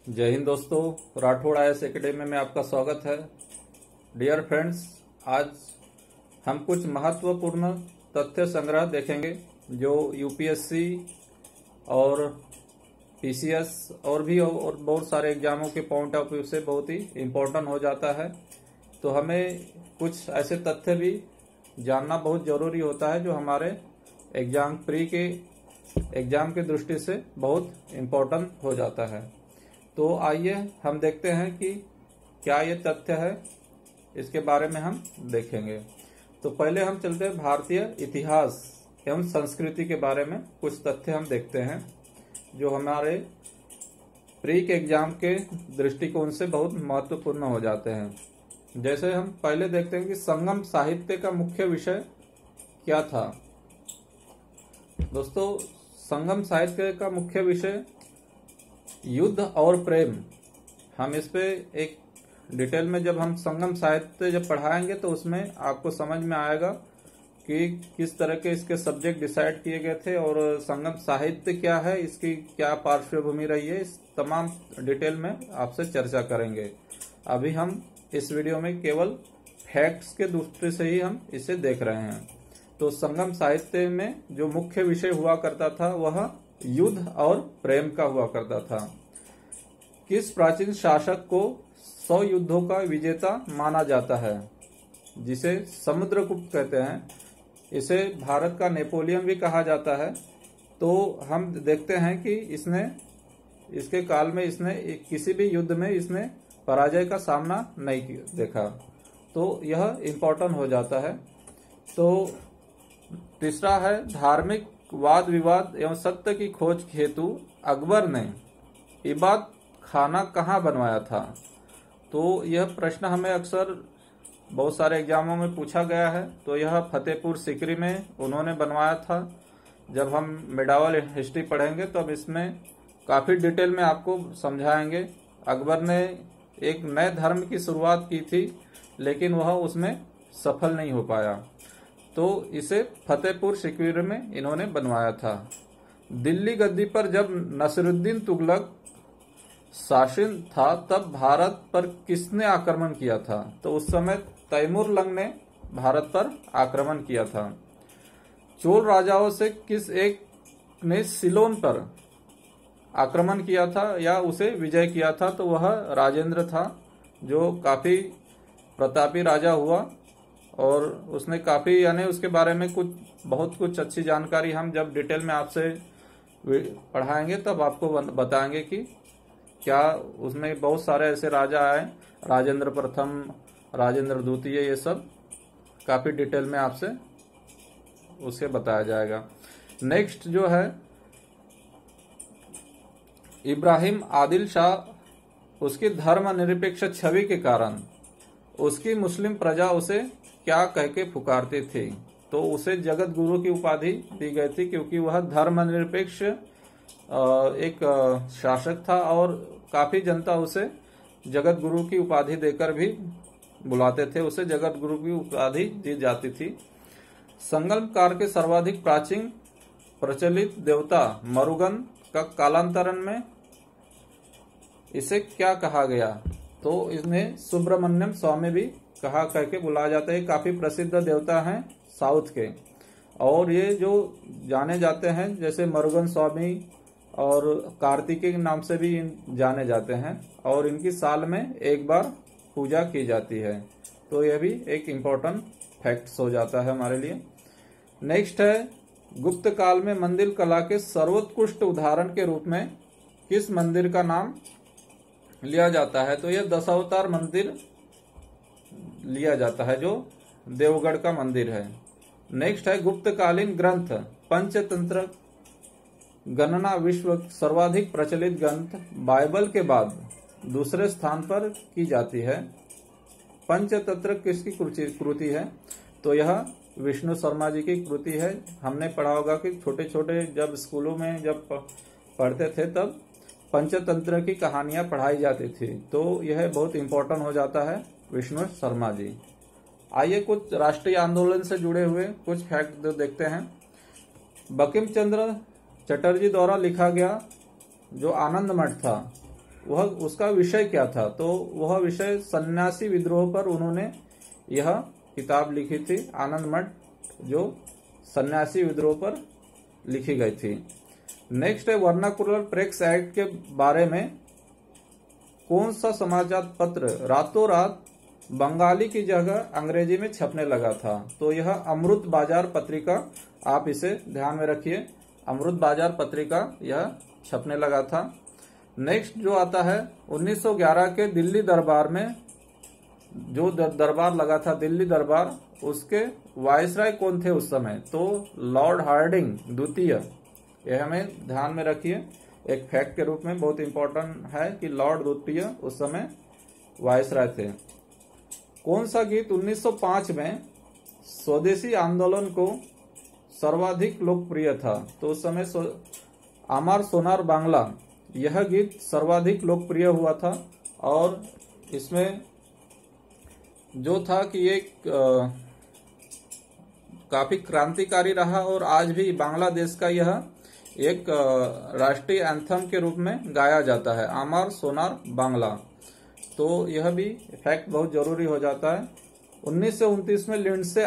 जय हिंद दोस्तों, Rathore IAS academy में आपका स्वागत है। डियर फ्रेंड्स, आज हम कुछ महत्वपूर्ण तथ्य संग्रह देखेंगे जो यूपीएससी और पीसीएस और बहुत सारे एग्जामों के पॉइंट ऑफ व्यू से बहुत ही इम्पोर्टेंट हो जाता है। तो हमें कुछ ऐसे तथ्य भी जानना बहुत जरूरी होता है जो हमारे एग्जाम के दृष्टि से बहुत इम्पोर्टेंट हो जाता है। तो आइए हम देखते हैं कि क्या ये तथ्य है, इसके बारे में हम देखेंगे। तो पहले हम चलते हैं भारतीय इतिहास एवं संस्कृति के बारे में कुछ तथ्य हम देखते हैं जो हमारे प्री के एग्जाम के दृष्टिकोण से बहुत महत्वपूर्ण हो जाते हैं। जैसे हम पहले देखते हैं कि संगम साहित्य का मुख्य विषय क्या था। दोस्तों, संगम साहित्य का मुख्य विषय युद्ध और प्रेम। हम इस पे एक डिटेल में जब हम संगम साहित्य जब पढ़ाएंगे तो उसमें आपको समझ में आएगा कि किस तरह के इसके सब्जेक्ट डिसाइड किए गए थे और संगम साहित्य क्या है, इसकी क्या पार्श्वभूमि रही है, इस तमाम डिटेल में आपसे चर्चा करेंगे। अभी हम इस वीडियो में केवल फैक्ट्स के दृष्टि से ही हम इसे देख रहे हैं। तो संगम साहित्य में जो मुख्य विषय हुआ करता था वह युद्ध और प्रेम का हुआ करता था। किस प्राचीन शासक को 100 युद्धों का विजेता माना जाता है, जिसे समुद्रगुप्त कहते हैं। इसे भारत का नेपोलियन भी कहा जाता है। तो हम देखते हैं कि इसके काल में इसने किसी भी युद्ध में इसने पराजय का सामना नहीं देखा। तो यह इम्पोर्टेंट हो जाता है। तो तीसरा है धार्मिक वाद विवाद एवं सत्य की खोज हेतु अकबर ने इबादत खाना कहाँ बनवाया था। तो यह प्रश्न हमें अक्सर बहुत सारे एग्जामों में पूछा गया है। तो यह फतेहपुर सीकरी में उन्होंने बनवाया था। जब हम मेडावल हिस्ट्री पढ़ेंगे तो अब इसमें काफी डिटेल में आपको समझाएंगे। अकबर ने एक नए धर्म की शुरुआत की थी लेकिन वह उसमें सफल नहीं हो पाया, तो इसे फतेहपुर सीकरी में इन्होंने बनवाया था। दिल्ली गद्दी पर जब नसरुद्दीन तुगलक शासन था तब भारत पर किसने आक्रमण किया था। तो उस समय तैमूर लंग ने भारत पर आक्रमण किया था। चोल राजाओं से किस एक ने सिलोन पर आक्रमण किया था या उसे विजय किया था। तो वह राजेंद्र था, जो काफी प्रतापी राजा हुआ और उसने काफी यानी उसके बारे में बहुत कुछ अच्छी जानकारी हम जब डिटेल में आपसे पढ़ाएंगे तब आपको बताएंगे कि क्या उसमें बहुत सारे ऐसे राजा आए, राजेंद्र प्रथम, राजेंद्र द्वितीय, ये सब काफी डिटेल में आपसे उसे बताया जाएगा। नेक्स्ट जो है इब्राहिम आदिल शाह, उसकी धर्मनिरपेक्ष छवि के कारण उसकी मुस्लिम प्रजा उसे क्या कह के पुकारते थे। तो उसे जगत गुरु की उपाधि दी गई थी क्योंकि वह धर्मनिरपेक्ष एक शासक था और काफी जनता उसे जगत गुरु की उपाधि देकर भी बुलाते थे। उसे जगत गुरु की उपाधि दी जाती थी। संगम काल के सर्वाधिक प्राचीन प्रचलित देवता मरुगन का कालांतरण में इसे क्या कहा गया। तो इसने सुब्रमण्यम स्वामी भी कहा करके बुलाया जाता है। काफी प्रसिद्ध देवता हैं साउथ के और ये जो जाने जाते हैं जैसे मरुगन स्वामी और कार्तिकेय नाम से भी जाने जाते हैं और इनकी साल में एक बार पूजा की जाती है। तो यह भी एक इम्पोर्टेंट फैक्ट्स हो जाता है हमारे लिए। नेक्स्ट है गुप्त काल में मंदिर कला के सर्वोत्कृष्ट उदाहरण के रूप में किस मंदिर का नाम लिया जाता है। तो यह दशावतार मंदिर लिया जाता है जो देवगढ़ का मंदिर है। नेक्स्ट है गुप्तकालीन ग्रंथ पंचतंत्र गणना विश्व सर्वाधिक प्रचलित ग्रंथ बाइबल के बाद दूसरे स्थान पर की जाती है। पंचतंत्र किसकी कृति है। तो यह विष्णु शर्मा जी की कृति है। हमने पढ़ा होगा कि छोटे छोटे जब स्कूलों में जब पढ़ते थे तब पंचतंत्र की कहानियां पढ़ाई जाती थी। तो यह बहुत इंपॉर्टेंट हो जाता है विष्णु शर्मा जी। आइए कुछ राष्ट्रीय आंदोलन से जुड़े हुए कुछ फैक्ट देखते हैं। बंकिम चंद्र चटर्जी द्वारा लिखा गया जो आनंद मठ था वह उसका विषय क्या था, तो वह विषय सन्यासी विद्रोह पर उन्होंने यह किताब लिखी थी, आनंद मठ, जो सन्यासी विद्रोह पर लिखी गई थी। नेक्स्ट है वर्नाकुलर प्रेस एक्ट के बारे में कौन सा समाचार पत्र रातों रात बंगाली की जगह अंग्रेजी में छपने लगा था, तो यह अमृत बाजार पत्रिका, आप इसे ध्यान में रखिए, अमृत बाजार पत्रिका यह छपने लगा था। नेक्स्ट जो आता है 1911 के दिल्ली दरबार में जो दरबार लगा था, दिल्ली दरबार, उसके वायसराय कौन थे उस समय, तो लॉर्ड हार्डिंग द्वितीय, यह हमें ध्यान में रखिए, एक फैक्ट के रूप में बहुत इंपॉर्टेंट है कि लॉर्ड द्वितीय उस समय वायसराय थे। कौन सा गीत 1905 में स्वदेशी आंदोलन को सर्वाधिक लोकप्रिय था, तो उस समय आमार सोनार बांग्ला, यह गीत सर्वाधिक लोकप्रिय हुआ था। और इसमें जो था कि ये काफी क्रांतिकारी रहा और आज भी बांग्लादेश का यह एक राष्ट्रीय एंथम के रूप में गाया जाता है, आमार सोनार बांग्ला, तो यह भी फैक्ट बहुत जरूरी हो जाता है। 1929 में लिंडसे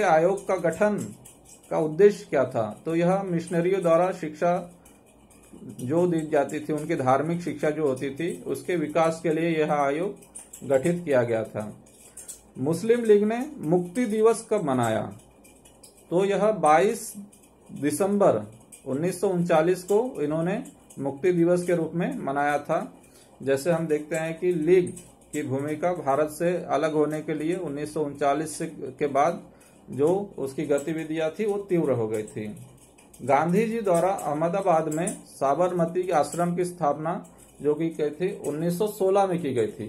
आयोग का गठन का उद्देश्य क्या था, तो यह मिशनरियों द्वारा शिक्षा जो दी जाती थी, उनकी धार्मिक शिक्षा जो होती थी, उसके विकास के लिए यह आयोग गठित किया गया था। मुस्लिम लीग ने मुक्ति दिवस कब मनाया, तो यह 22 दिसंबर 1939 को इन्होंने मुक्ति दिवस के रूप में मनाया था। जैसे हम देखते हैं कि लीग की भूमिका भारत से अलग होने के लिए 1939 के बाद जो उसकी गतिविधियां थी वो तीव्र हो गई थी। गांधी जी द्वारा अहमदाबाद में साबरमती आश्रम की स्थापना जो की गई थी 1916 में की गई थी।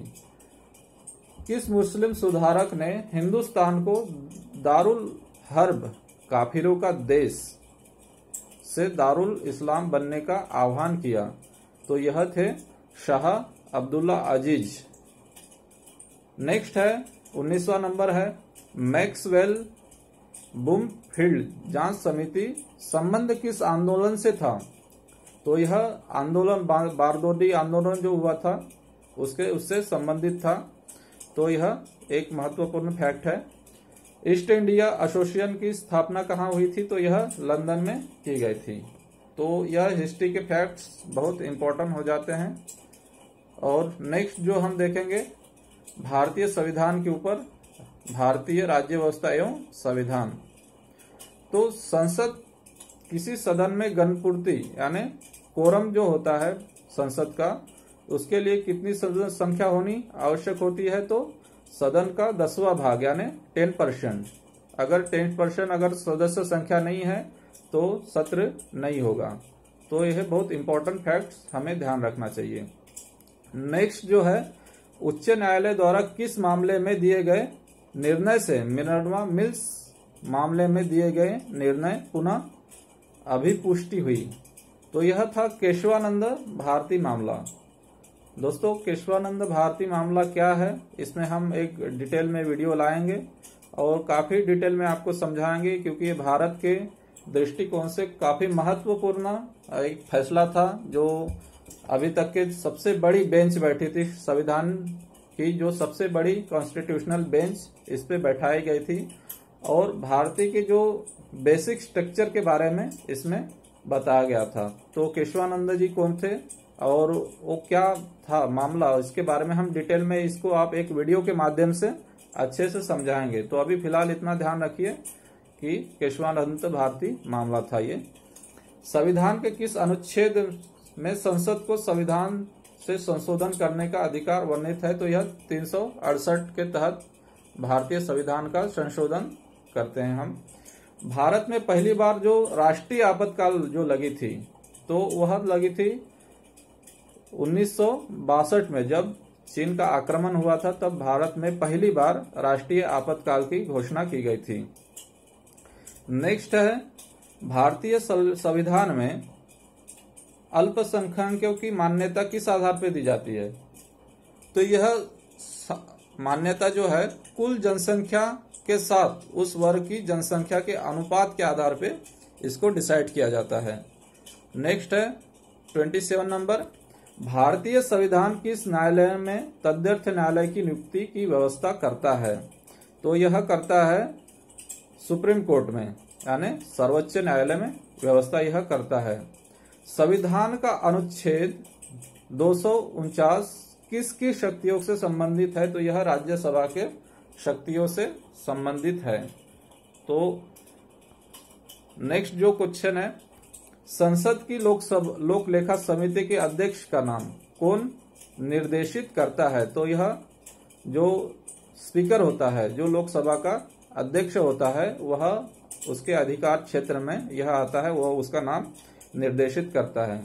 किस मुस्लिम सुधारक ने हिंदुस्तान को दारुल हर्ब, काफिरों का देश से दारुल इस्लाम बनने का आह्वान किया, तो यह थे शाह अब्दुल्ला अजीज। नेक्स्ट है 19वां नंबर है मैक्सवेल बूमफील्ड जांच समिति संबंध किस आंदोलन से था, तो यह आंदोलन बारदोली आंदोलन जो हुआ था उससे संबंधित था, तो यह एक महत्वपूर्ण फैक्ट है। ईस्ट इंडिया एसोसिएशन की स्थापना कहाँ हुई थी, तो यह लंदन में की गई थी। तो यह हिस्ट्री के फैक्ट्स बहुत इंपॉर्टेंट हो जाते हैं। और नेक्स्ट जो हम देखेंगे भारतीय संविधान के ऊपर, भारतीय राज्य व्यवस्था एवं संविधान। तो संसद किसी सदन में गणपूर्ति यानी कोरम जो होता है संसद का, उसके लिए कितनी सदस्य संख्या होनी आवश्यक होती है, तो सदन का 10वां भाग यानी 10%। अगर 10% अगर सदस्य संख्या नहीं है तो सत्र नहीं होगा। तो यह बहुत इंपॉर्टेंट फैक्ट्स हमें ध्यान रखना चाहिए। नेक्स्ट जो है उच्च न्यायालय द्वारा किस मामले में दिए गए निर्णय से मिनर्वा मिल्स मामले में दिए गए निर्णय पुनः अभिपुष्टि हुई, तो यह था केशवानंद भारती मामला। दोस्तों केशवानंद भारती मामला क्या है, इसमें हम एक डिटेल में वीडियो लाएंगे और काफी डिटेल में आपको समझाएंगे, क्योंकि ये भारत के दृष्टिकोण से काफी महत्वपूर्ण एक फैसला था, जो अभी तक के सबसे बड़ी बेंच बैठी थी संविधान की, जो सबसे बड़ी कॉन्स्टिट्यूशनल बेंच इस पे बैठाई गई थी, और भारतीय के जो बेसिक स्ट्रक्चर के बारे में इसमें बताया गया था। तो केशवानंद जी कौन थे और वो क्या था मामला, इसके बारे में हम डिटेल में इसको आप एक वीडियो के माध्यम से अच्छे से समझाएंगे। तो अभी फिलहाल इतना ध्यान रखिए कि केशवानंद भारती मामला था ये। संविधान के किस अनुच्छेद में संसद को संविधान से संशोधन करने का अधिकार वर्णित है, तो यह 368 के तहत भारतीय संविधान का संशोधन करते हैं हम। भारत में पहली बार जो राष्ट्रीय आपातकाल जो लगी थी, तो वह लगी थी 1962 में, जब चीन का आक्रमण हुआ था, तब भारत में पहली बार राष्ट्रीय आपातकाल की घोषणा की गई थी। नेक्स्ट है भारतीय संविधान में अल्पसंख्यकों की मान्यता किस आधार पर दी जाती है, तो यह मान्यता जो है कुल जनसंख्या के साथ उस वर्ग की जनसंख्या के अनुपात के आधार पर इसको डिसाइड किया जाता है। नेक्स्ट है 27 नंबर भारतीय संविधान किस न्यायालय में तदर्थ न्यायालय की नियुक्ति की व्यवस्था करता है? तो यह करता है सुप्रीम कोर्ट में, यानी सर्वोच्च न्यायालय में व्यवस्था यह करता है। संविधान का अनुच्छेद 249 किसकी शक्तियों से संबंधित है? तो यह राज्यसभा के शक्तियों से संबंधित है। तो नेक्स्ट जो क्वेश्चन है, संसद की लोक लेखा समिति के अध्यक्ष का नाम कौन निर्देशित करता है? तो यह जो स्पीकर होता है, जो लोकसभा का अध्यक्ष होता है, वह उसके अधिकार क्षेत्र में यह आता है, वह उसका नाम निर्देशित करता है।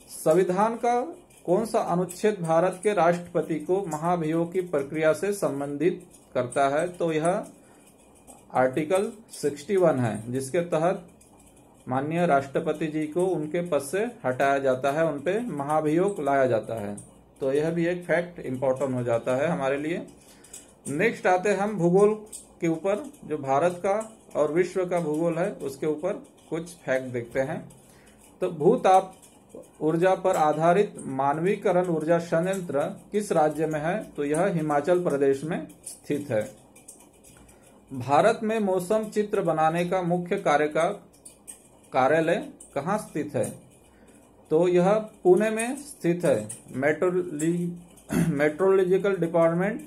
संविधान का कौन सा अनुच्छेद भारत के राष्ट्रपति को महाभियोग की प्रक्रिया से संबंधित करता है? तो यह आर्टिकल 61 है, जिसके तहत माननीय राष्ट्रपति जी को उनके पद से हटाया जाता है, उनपे महाभियोग लाया जाता है। तो यह भी एक फैक्ट इंपॉर्टेंट हो जाता है हमारे लिए। नेक्स्ट आते हैं हम भूगोल के ऊपर, जो भारत का और विश्व का भूगोल है उसके ऊपर कुछ फैक्ट देखते हैं। तो भूताप ऊर्जा पर आधारित मानवीकरण ऊर्जा संयंत्र किस राज्य में है? तो यह हिमाचल प्रदेश में स्थित है। भारत में मौसम चित्र बनाने का मुख्य कार्यालय कहाँ स्थित है? तो यह पुणे में स्थित है। मेट्रोलॉजिकल डिपार्टमेंट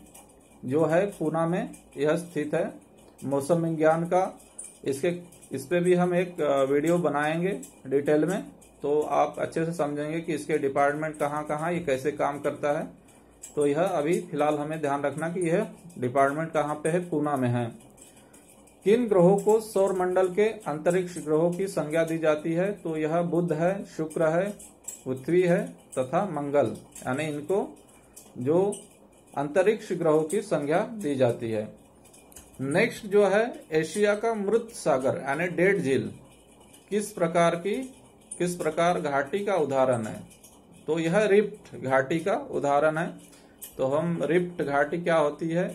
जो है पुणे में यह स्थित है, मौसम विज्ञान का। इस पे भी हम एक वीडियो बनाएंगे डिटेल में, तो आप अच्छे से समझेंगे कि इसके डिपार्टमेंट कहाँ कहाँ ये कैसे काम करता है। तो यह अभी फिलहाल हमें ध्यान रखना कि यह डिपार्टमेंट कहाँ पे है, पुणे में है। किन ग्रहों को सौर मंडल के अंतरिक्ष ग्रहों की संज्ञा दी जाती है? तो यह बुध है, शुक्र है, पृथ्वी है तथा मंगल, यानी इनको जो अंतरिक्ष ग्रहों की संज्ञा दी जाती है। नेक्स्ट जो है, एशिया का मृत सागर यानी डेड झील किस प्रकार घाटी का उदाहरण है? तो यह रिफ्ट घाटी का उदाहरण है। तो हम रिफ्ट घाटी क्या होती है,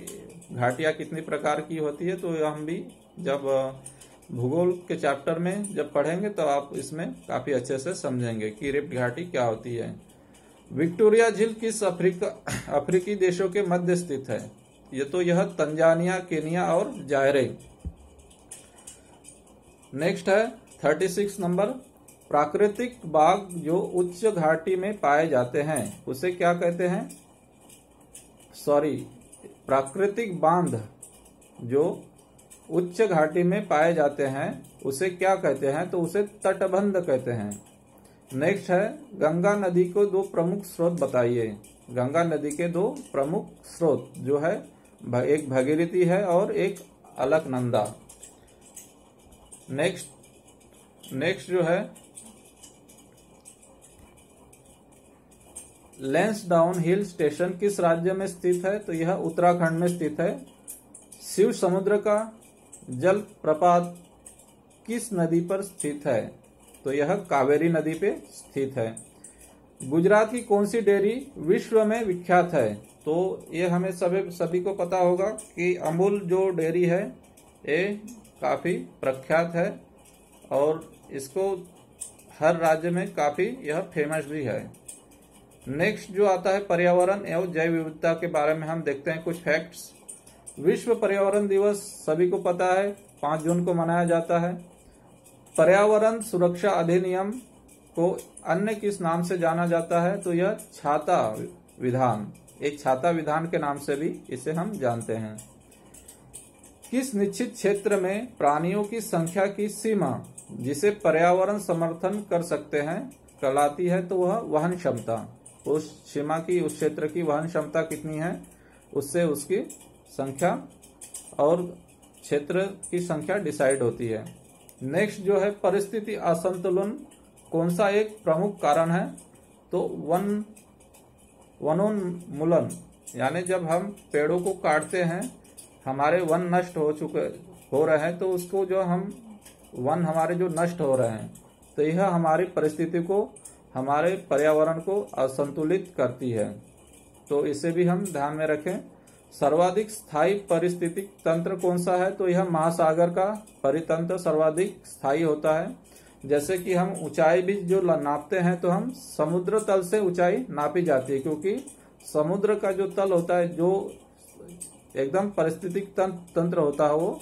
घाटियां कितनी प्रकार की होती है, तो हम भी जब भूगोल के चैप्टर में जब पढ़ेंगे तो आप इसमें काफी अच्छे से समझेंगे कि रिफ्ट घाटी क्या होती है। विक्टोरिया झील किस अफ्रीकी देशों के मध्य स्थित है? यह तंजानिया, केनिया और जायरे। नेक्स्ट है 36 नंबर, प्राकृतिक बाग जो उच्च घाटी में पाए जाते हैं उसे क्या कहते हैं? प्राकृतिक बांध जो उच्च घाटी में पाए जाते हैं उसे क्या कहते हैं? तो उसे तटबंध कहते हैं। नेक्स्ट है, गंगा नदी को दो प्रमुख स्रोत बताइए। गंगा नदी के दो प्रमुख स्रोत जो है, एक भगीरथी है और एक अलकनंदा। नेक्स्ट जो है, लैंसडाउन हिल स्टेशन किस राज्य में स्थित है? तो यह उत्तराखंड में स्थित है। शिव समुद्र का जल प्रपात किस नदी पर स्थित है? तो यह कावेरी नदी पे स्थित है। गुजरात की कौन सी डेयरी विश्व में विख्यात है? तो ये हमें सभी को पता होगा कि अमूल जो डेयरी है ये काफी प्रख्यात है और इसको हर राज्य में काफी यह फेमस भी है। नेक्स्ट जो आता है, पर्यावरण एवं जैव विविधता के बारे में हम देखते हैं कुछ फैक्ट्स। विश्व पर्यावरण दिवस सभी को पता है 5 जून को मनाया जाता है। पर्यावरण सुरक्षा अधिनियम को अन्य किस नाम से जाना जाता है? तो यह छाता विधान, एक छाता विधान के नाम से भी इसे हम जानते हैं। किस निश्चित क्षेत्र में प्राणियों की संख्या की सीमा जिसे पर्यावरण समर्थन कर सकते हैं कहलाती है? तो वह वहन क्षमता, उस सीमा की, उस क्षेत्र की वहन क्षमता कितनी है उससे उसकी संख्या और क्षेत्र की संख्या डिसाइड होती है। नेक्स्ट जो है, परिस्थिति असंतुलन कौन सा एक प्रमुख कारण है? तो वनोन्मूलन, यानी जब हम पेड़ों को काटते हैं, हमारे वन नष्ट हो रहे हैं, तो उसको जो हम वन हमारे जो नष्ट हो रहे हैं, तो यह हमारी परिस्थिति को, हमारे पर्यावरण को असंतुलित करती है। तो इसे भी हम ध्यान में रखें। सर्वाधिक स्थायी पारिस्थितिक तंत्र कौन सा है? तो यह महासागर का परितंत्र सर्वाधिक स्थायी होता है। जैसे कि हम ऊंचाई भी जो नापते हैं तो हम समुद्र तल से ऊंचाई नापी जाती है, क्योंकि समुद्र का जो तल होता है, जो एकदम पारिस्थितिक तंत्र होता है, वो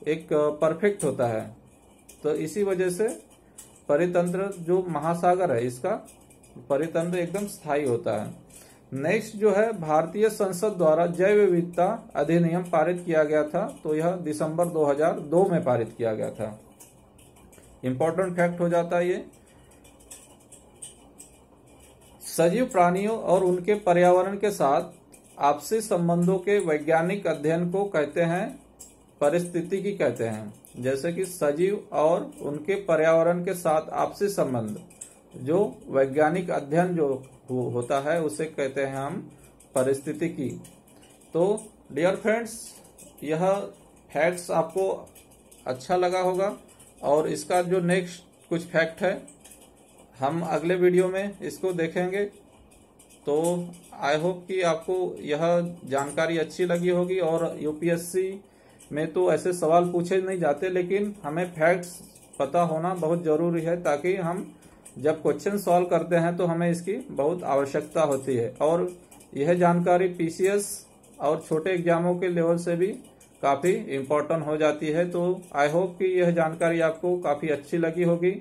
एक परफेक्ट होता है। तो इसी वजह से परितंत्र जो महासागर है, इसका परितंत्र एकदम स्थायी होता है। नेक्स्ट जो है, भारतीय संसद द्वारा जैव विविधता अधिनियम पारित किया गया था, तो यह दिसंबर 2002 में पारित किया गया था। इंपॉर्टेंट फैक्ट हो जाता है ये। सजीव प्राणियों और उनके पर्यावरण के साथ आपसी संबंधों के वैज्ञानिक अध्ययन को कहते हैं पारिस्थितिकी कहते हैं। जैसे कि सजीव और उनके पर्यावरण के साथ आपसी संबंध, जो वैज्ञानिक अध्ययन जो होता है, उसे कहते हैं हम पारिस्थितिकी। तो डियर फ्रेंड्स, यह फैक्ट्स आपको अच्छा लगा होगा, और इसका जो नेक्स्ट कुछ फैक्ट है हम अगले वीडियो में इसको देखेंगे। तो आई होप कि आपको यह जानकारी अच्छी लगी होगी। और यूपीएससी में तो ऐसे सवाल पूछे नहीं जाते, लेकिन हमें फैक्ट्स पता होना बहुत जरूरी है, ताकि हम जब क्वेश्चन सॉल्व करते हैं तो हमें इसकी बहुत आवश्यकता होती है। और यह जानकारी पीसीएस और छोटे एग्जामों के लेवल से भी काफी इम्पोर्टेंट हो जाती है। तो आई होप कि यह जानकारी आपको काफी अच्छी लगी होगी।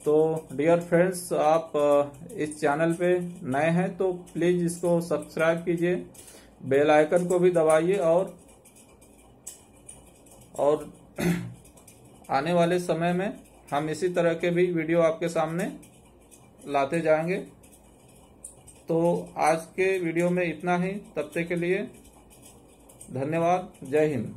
तो डियर फ्रेंड्स, आप इस चैनल पे नए हैं तो प्लीज इसको सब्सक्राइब कीजिए, बेल आइकन को भी दबाइए, और आने वाले समय में हम इसी तरह के भी वीडियो आपके सामने लाते जाएंगे। तो आज के वीडियो में इतना ही। तब तक के लिए धन्यवाद। जय हिंद।